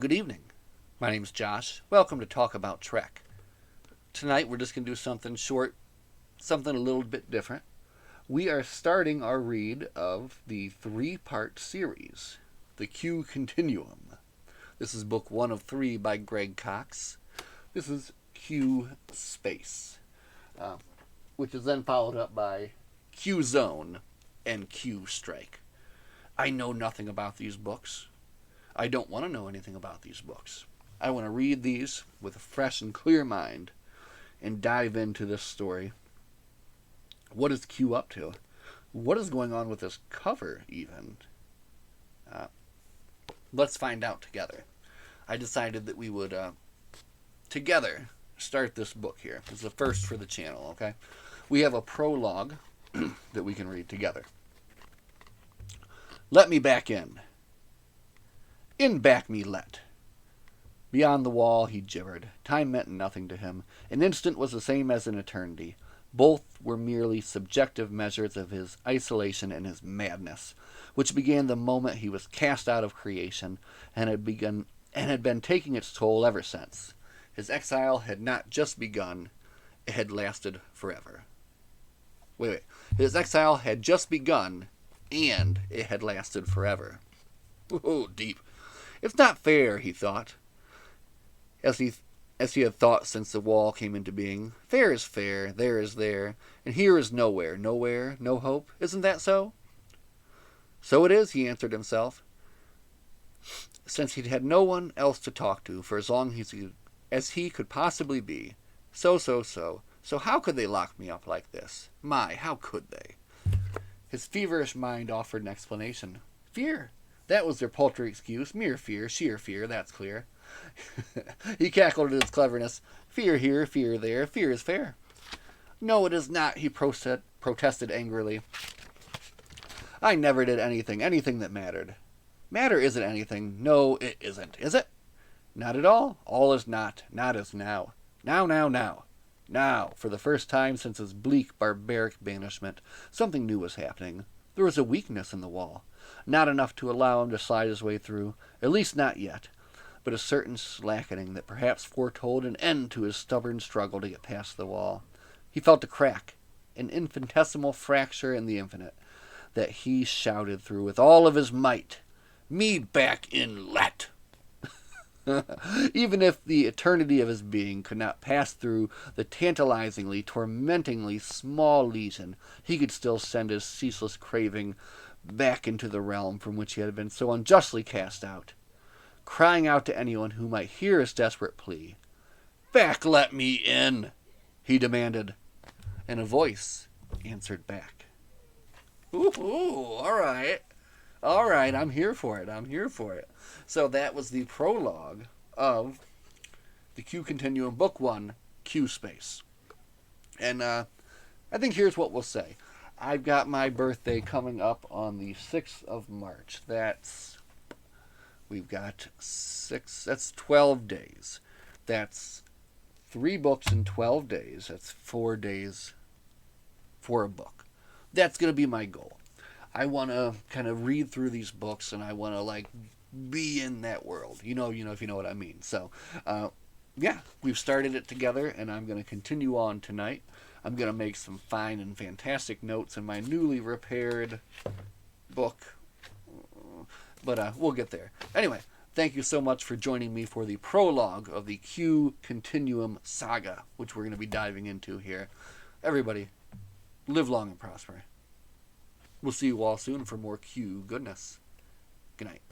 Good evening. My name's Josh. Welcome to Talk About Trek. Tonight we're just going to do something short, something a little bit different. We are starting our read of the three-part series, The Q Continuum. This is book 1 of 3 by Greg Cox. This is Q Space, which is then followed up by Q Zone and Q Strike. I know nothing about these books. I don't want to know anything about these books. I want to read these with a fresh and clear mind and dive into this story. What is Q up to? What is going on with this cover, even? Let's find out together. I decided that we would, together, start this book here. It's the first for the channel, okay? We have a prologue that we can read together. Let me back in. In back me let. Beyond the wall he gibbered. Time meant nothing to him. An instant was the same as an eternity. Both were merely subjective measures of his isolation and his madness, which began the moment he was cast out of creation and had been taking its toll ever since. His exile had not just begun, it had lasted forever. Wait. His exile had just begun, and it had lasted forever. Oh, deep. It's not fair, he thought, as he had thought since the wall came into being. Fair is fair, there is there, and here is nowhere, nowhere, no hope. Isn't that so? So it is, he answered himself, since he'd had no one else to talk to for as long as he could possibly be. So how could they lock me up like this? My, how could they? His feverish mind offered an explanation. Fear. That was their paltry excuse. Mere fear, sheer fear, that's clear. He cackled at his cleverness. Fear here, fear there, fear is fair. No, it is not, he protested angrily. I never did anything that mattered. Matter isn't anything. No, it isn't, is it? Not at all. All is not as now. Now, for the first time since his bleak, barbaric banishment, something new was happening. There was a weakness in the wall. Not enough to allow him to slide his way through, at least not yet, but a certain slackening that perhaps foretold an end to his stubborn struggle to get past the wall. He felt a crack, an infinitesimal fracture in the infinite, that he shouted through with all of his might. Me back in let! Even if the eternity of his being could not pass through the tantalizingly, tormentingly small lesion, he could still send his ceaseless craving back into the realm from which he had been so unjustly cast out, crying out to anyone who might hear his desperate plea. Back let me in, he demanded, and a voice answered back. Ooh, all right, I'm here for it. So that was the prologue of the Q Continuum, Book 1, Q Space. And I think here's what we'll say. I've got my birthday coming up on the 6th of March. We've got 12 days. That's 3 books in 12 days. That's 4 days for a book. That's going to be my goal. I want to kind of read through these books, and I want to, be in that world. If you know what I mean. So, we've started it together, and I'm going to continue on tonight. I'm going to make some fine and fantastic notes in my newly repaired book. But we'll get there. Anyway, thank you so much for joining me for the prologue of the Q Continuum saga, which we're going to be diving into here. Everybody, live long and prosper. We'll see you all soon for more Q goodness. Good night.